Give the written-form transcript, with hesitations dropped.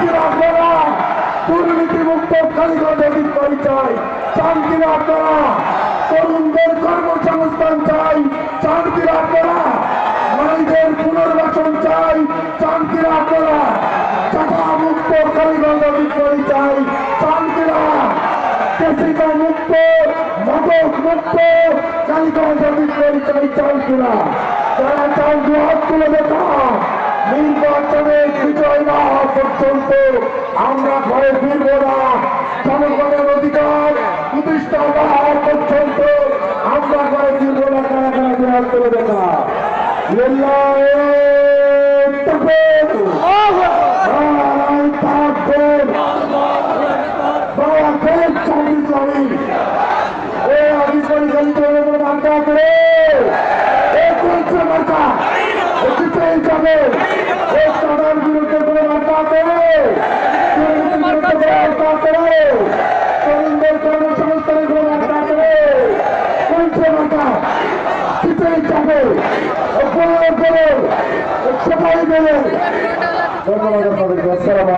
কিনা আপনারা দুর্নীতিমুক্ত কালীগঞ্জ অধিকারী চাই, চান কিনা আপনারা তরুণদের কর্মসংস্থান চাই, চান কিনা আপনারা নারীদের পুনর্বাসন চাই, চান কিনা আপনারা চাঁদা মুক্ত কালীগঞ্জ অধিকারী চাই, চান কিনা কেসিকা মুক্ত মাদক মুক্ত কালীগঞ্জ অধিকারী চাই, চান কিনা যারা চান দু হাত তুলে দেখা নির্বাচনে বিজয় না হওয়া পর্যন্ত আমরা ঘরে ফিরব না। জনগণের অধিকার প্রতিষ্ঠা না হওয়া পর্যন্ত আমরা ঘরে ফিরব না। কারা কারা বিহার করে দেখা সবাই মিলে ধন্যবাদ।